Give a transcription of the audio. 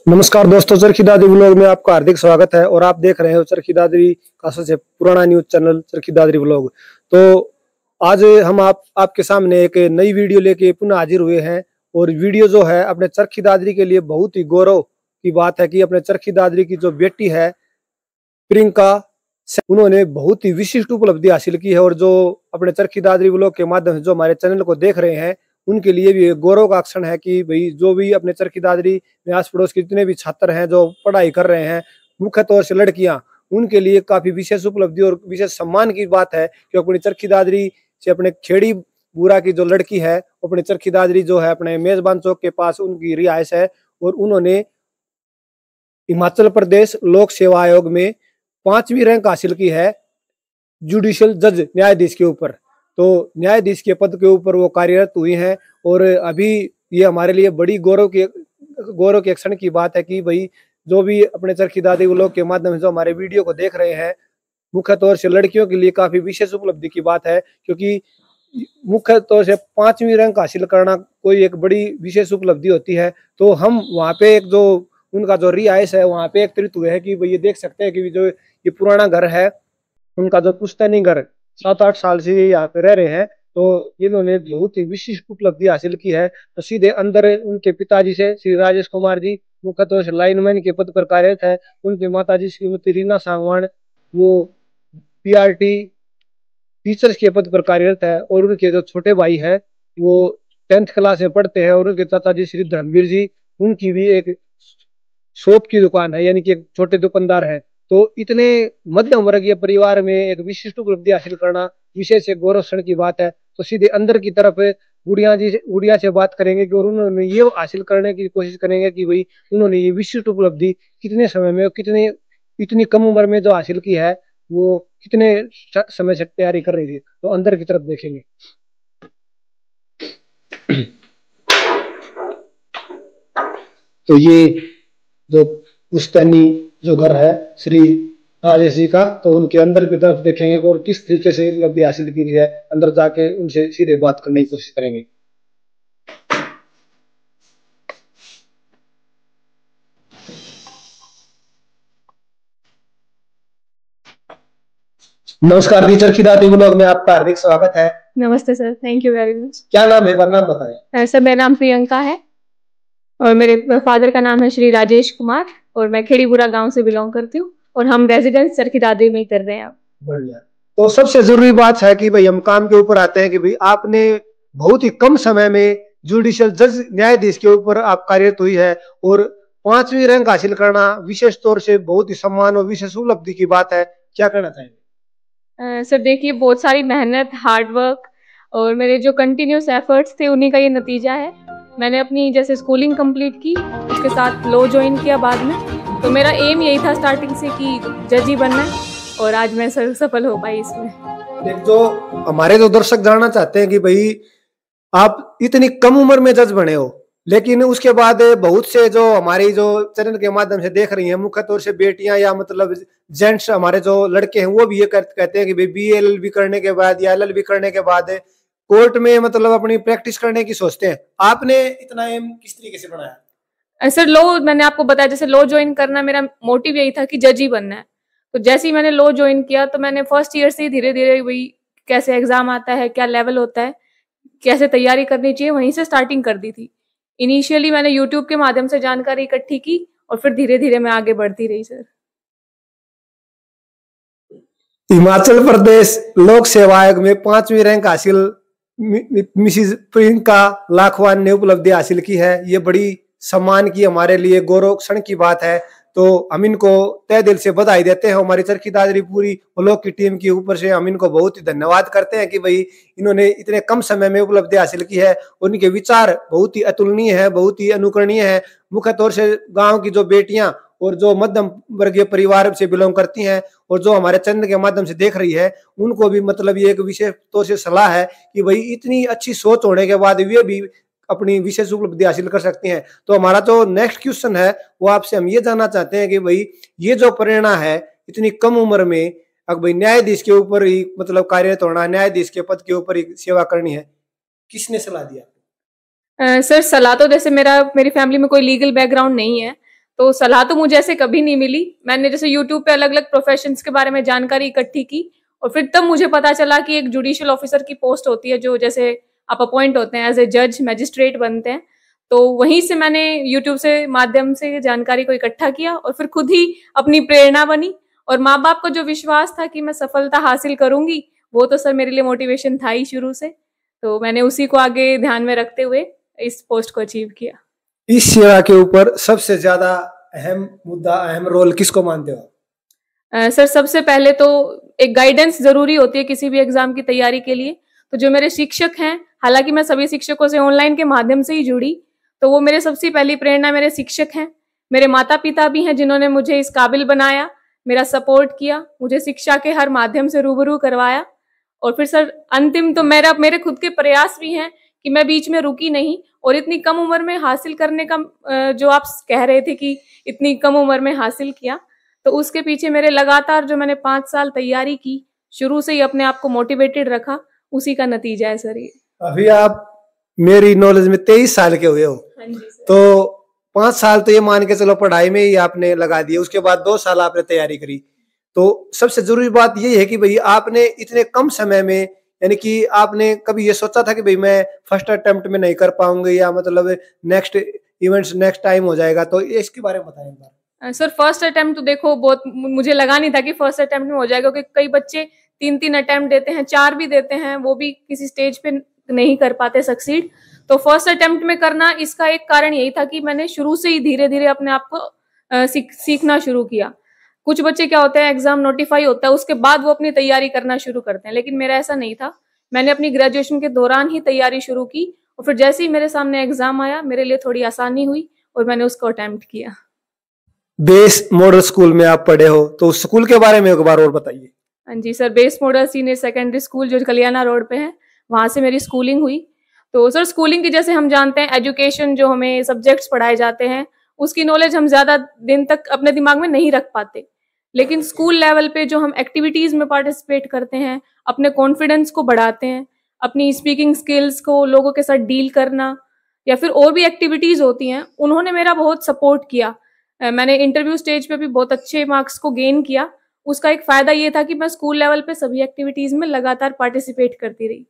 नमस्कार दोस्तों, चरखी दादरी व्लॉग में आपका हार्दिक स्वागत है और आप देख रहे हो चरखी दादरी का सबसे पुराना news channel Charkhi Dadri vlog. तो आज हम आपके सामने एक नई वीडियो लेके पुनः हाजिर हुए हैं और वीडियो जो है अपने चरखी दादरी के लिए बहुत ही गौरव की बात है कि अपने चरखी दादरी की जो बेटी है प्रियंका, उन्होंने बहुत ही विशिष्ट उपलब्धि हासिल की है और जो अपने चरखी दादरी व्लॉग के माध्यम से जो हमारे चैनल को देख रहे हैं उनके लिए भी गौरव का क्षण है कि भाई जो भी अपने चरखी दादरी में आस पड़ोस के जितने भी छात्र हैं जो पढ़ाई कर रहे हैं, मुख्य तौर से लड़कियां, उनके लिए काफी विशेष उपलब्धि और विशेष सम्मान की बात है कि अपनी चरखी दादरी से अपने खेड़ी बुरा की जो लड़की है, अपने चरखी दादरी जो है अपने मेजबान चौक के पास उनकी रिहाइश है और उन्होंने हिमाचल प्रदेश लोक सेवा आयोग में 5वीं रैंक हासिल की है जुडिशियल जज न्यायाधीश के ऊपर। तो न्यायाधीश के पद के ऊपर वो कार्यरत हुई हैं और अभी ये हमारे लिए बड़ी गौरव के क्षण की बात है कि भाई जो भी अपने चरखी दादरी व्लॉग के माध्यम से जो हमारे वीडियो को देख रहे हैं, मुख्य तौर से लड़कियों के लिए काफी विशेष उपलब्धि की बात है क्योंकि मुख्य तौर से 5वीं रैंक हासिल करना कोई एक बड़ी विशेष उपलब्धि होती है। तो हम वहाँ पे एक जो उनका जो रिहाइश है वहाँ पे एकत्रित हुए हैं कि भाई ये देख सकते हैं कि जो ये पुराना घर है, उनका जो पुश्तैनी घर 7-8 साल से यहाँ पे रह रहे हैं। तो इन्होंने बहुत ही विशिष्ट उपलब्धि हासिल की है। तो सीधे अंदर उनके पिताजी से श्री राजेश कुमार जी मुख्य तौर से लाइनमैन के पद पर कार्यरत है। उनकी माताजी श्रीमती रीना सांगवान वो पीआरटी टीचर्स के पद पर कार्यरत है और उनके जो छोटे भाई है वो 10th क्लास में पढ़ते हैं और उनके चाचाजी श्री धर्मवीर जी, उनकी भी एक शॉप की दुकान है, यानी कि एक छोटे दुकानदार है। तो इतने मध्यम वर्गीय परिवार में एक विशिष्ट उपलब्धि हासिल करना विशेष एक गौरव क्षण की बात है। तो सीधे अंदर की तरफ गुड़िया से बात करेंगे कि और उन्होंने ये हासिल करने की कोशिश करेंगे कि भाई उन्होंने ये विशिष्ट उपलब्धि कितने समय में कितने इतनी कम उम्र में जो हासिल की है वो कितने समय से तैयारी कर रही थी। तो अंदर की तरफ देखेंगे। तो ये जो पुश्तैनी जो घर है श्री राजेश जी का, तो उनके अंदर की तरफ देखेंगे और किस तरीके से उपलब्धि हासिल की है। अंदर जाके उनसे सीधे बात करने की कोशिश करेंगे। नमस्कार जी, चरखी दादरी व्लॉग में आपका हार्दिक स्वागत है। नमस्ते sir, thank you very much. क्या नाम है, नाम बताएं। सर मेरा नाम प्रियंका है और मेरे फादर का नाम है श्री राजेश कुमार और मैं खेड़ीबुरा गांव से बिलोंग करती हूँ और हम रेजिडेंस चरखी दादरी में ही कर रहे हैं। आप बढ़िया। तो सबसे जरूरी बात है कि भाई हम काम के ऊपर आते हैं कि भाई आपने बहुत ही कम समय में जुडिशियल जज न्यायाधीश के ऊपर आप कार्यरत हुई है और 5वीं रैंक हासिल करना विशेष तौर से बहुत ही सम्मान और विशेष उपलब्धि की बात है। क्या कहना चाहेंगे? सर देखिए, बहुत सारी मेहनत, हार्ड वर्क और मेरे जो कंटिन्यूस एफर्ट्स थे उन्हीं का ये नतीजा है। मैंने अपनी जैसे स्कूलिंग कंप्लीट की, उसके साथ लॉ ज्वाइन किया बाद में। तो मेरा एम यही था स्टार्टिंग से कि जज ही बनना है और आज मैं सफल हो पाई इसमें। एक जो हमारे जो दर्शक जानना चाहते हैं कि भाई आप इतनी कम उम्र में जज बने हो, लेकिन उसके बाद बहुत से जो हमारी जो चैनल के माध्यम से देख रही हैं, मुख्य तौर से बेटियां या मतलब जेंट्स हमारे जो लड़के हैं वो भी ये कहते हैं कि भाई BA-LLB करने के बाद या LLB करने के बाद कोर्ट में मतलब अपनी प्रैक्टिस करने की सोचते हैं। आपने इतना एम किस तरीके से बनाया? सर लॉ, मैंने आपको बताया जैसे लॉ ज्वाइन करना मेरा मोटिव यही था कि जज ही बनना है। तो जैसे ही मैंने लॉ ज्वाइन किया तो मैंने फर्स्ट ईयर से ही धीरे धीरे वही कैसे एग्जाम आता है, क्या लेवल होता है, कैसे तैयारी करनी चाहिए, वहीं से स्टार्टिंग कर दी थी। इनिशियली मैंने यूट्यूब के माध्यम से जानकारी इकट्ठी की और फिर धीरे धीरे मैं आगे बढ़ती रही। सर हिमाचल प्रदेश लोक सेवा आयोग में 5वीं रैंक हासिल मिसिज प्रियंका लाखवान ने उपलब्धि हासिल की है। ये बड़ी सम्मान की हमारे लिए गौरव क्षण की बात है। तो हम इनको तहे दिल से बधाई देते हैं। हमारी चरखी दादरी पूरी व्लॉग की टीम के ऊपर से हम इनको बहुत ही धन्यवाद करते हैं कि भाई इन्होंने इतने कम समय में उपलब्धि हासिल की है। उनके विचार बहुत ही अतुलनीय है, बहुत ही अनुकरणीय है। मुख्य तौर से गांव की जो बेटियां और जो मध्यम वर्गीय परिवार से बिलोंग करती हैं और जो हमारे चैनल के माध्यम से देख रही है, उनको भी मतलब ये एक विशेष तौर से सलाह है कि भाई इतनी अच्छी सोच होने के बाद वे भी अपनी विशेष उपलब्धि हासिल कर सकती हैं। तो हमारा जो नेक्स्ट क्वेश्चन है वो आपसे हम ये जानना चाहते हैं कि भाई ये जो प्रेरणा है इतनी कम उम्र में अब भाई न्यायाधीश के ऊपर ही मतलब कार्यरत होना, न्यायाधीश के पद के ऊपर ही सेवा करनी है, किसने सलाह दिया? सर सलाह तो जैसे मेरी फैमिली में कोई लीगल बैकग्राउंड नहीं है, तो सलाह तो मुझे ऐसे कभी नहीं मिली। मैंने जैसे यूट्यूब पे अलग अलग प्रोफेशंस के बारे में जानकारी इकट्ठी की और फिर तब मुझे पता चला कि एक जुडिशियल ऑफिसर की पोस्ट होती है, जो जैसे आप अपॉइंट होते हैं एज ए जज, मैजिस्ट्रेट बनते हैं। तो वहीं से मैंने यूट्यूब से माध्यम से जानकारी को इकट्ठा किया और फिर खुद ही अपनी प्रेरणा बनी। और माँ बाप को जो विश्वास था कि मैं सफलता हासिल करूंगी, वो तो सर मेरे लिए मोटिवेशन था ही शुरू से। तो मैंने उसी को आगे ध्यान में रखते हुए इस पोस्ट को अचीव किया। इस सेवा के ऊपर सबसे ज्यादा अहम मुद्दा, अहम रोल किसको मानते हो? सर सबसे पहले तो एक गाइडेंस जरूरी होती है किसी भी एग्जाम की तैयारी के लिए। तो जो मेरे शिक्षक हैं, हालांकि मैं सभी शिक्षकों से ऑनलाइन के माध्यम से ही जुड़ी, तो वो मेरे सबसे पहली प्रेरणा मेरे शिक्षक हैं। मेरे माता पिता भी हैं जिन्होंने मुझे इस काबिल बनाया, मेरा सपोर्ट किया, मुझे शिक्षा के हर माध्यम से रूबरू करवाया। और फिर सर अंतिम तो मेरे खुद के प्रयास भी हैं कि मैं बीच में रुकी नहीं और इतनी कम उम्र में हासिल करने का जो आप कह रहे थे कि इतनी कम उम्र में हासिल किया, तो उसके पीछे मेरे लगातार जो मैंने 5 साल तैयारी की, शुरू से ही अपने आप को मोटिवेटेड रखा, उसी का नतीजा है सर ये। अभी आप मेरी नॉलेज में 23 साल के हुए हो। हाँ जी सर। तो 5 साल तो ये मान के चलो पढ़ाई में ही आपने लगा दिए, उसके बाद 2 साल आपने तैयारी करी। तो सबसे जरूरी बात ये है कि भाई आपने इतने कम समय में, यानी कि आपने कभी ये सोचा था कि भाई मैं फर्स्ट अटेम्प्ट में नहीं कर पाऊंगी या मतलब नेक्स्ट इवेंट्स नेक्स्ट टाइम हो जाएगा? तो इसके बारे में बताएं एक बार। सर फर्स्ट अटेम्प्ट तो देखो बहुत मुझे लगा नहीं था कि फर्स्ट अटेम्प्ट में हो जाएगा, क्योंकि कई बच्चे 3-3 अटेम्प्ट देते हैं, 4 भी देते हैं, वो भी किसी स्टेज पे नहीं कर पाते सक्सीड। तो फर्स्ट अटेम्प्ट में करना, इसका एक कारण यही था कि मैंने शुरू से ही धीरे धीरे अपने आप को सीखना शुरू किया। कुछ बच्चे क्या होते हैं, एग्जाम नोटिफाई होता है उसके बाद वो अपनी तैयारी करना शुरू करते हैं, लेकिन मेरा ऐसा नहीं था। मैंने अपनी ग्रेजुएशन के दौरान ही तैयारी शुरू की और फिर जैसे ही मेरे सामने एग्जाम आया, मेरे लिए थोड़ी आसानी हुई और मैंने उसको अटेम्प्ट किया। बेस मॉडल स्कूल में आप पढ़े हो, तो उस स्कूल के बारे में एक बार और बताइए। हाँ जी sir, base model senior secondary school जो कलियाना रोड पे है, वहां से मेरी स्कूलिंग हुई। तो सर स्कूलिंग की जैसे हम जानते हैं, एजुकेशन जो हमें सब्जेक्ट्स पढ़ाए जाते हैं उसकी नॉलेज हम ज्यादा दिन तक अपने दिमाग में नहीं रख पाते, लेकिन स्कूल लेवल पे जो हम एक्टिविटीज में पार्टिसिपेट करते हैं, अपने कॉन्फिडेंस को बढ़ाते हैं, अपनी स्पीकिंग स्किल्स को, लोगों के साथ डील करना या फिर और भी एक्टिविटीज होती हैं, उन्होंने मेरा बहुत सपोर्ट किया। मैंने इंटरव्यू स्टेज पे भी बहुत अच्छे मार्क्स को गेन किया। उसका एक फायदा ये था कि मैं स्कूल लेवल पे सभी एक्टिविटीज में लगातार पार्टिसिपेट करती रही।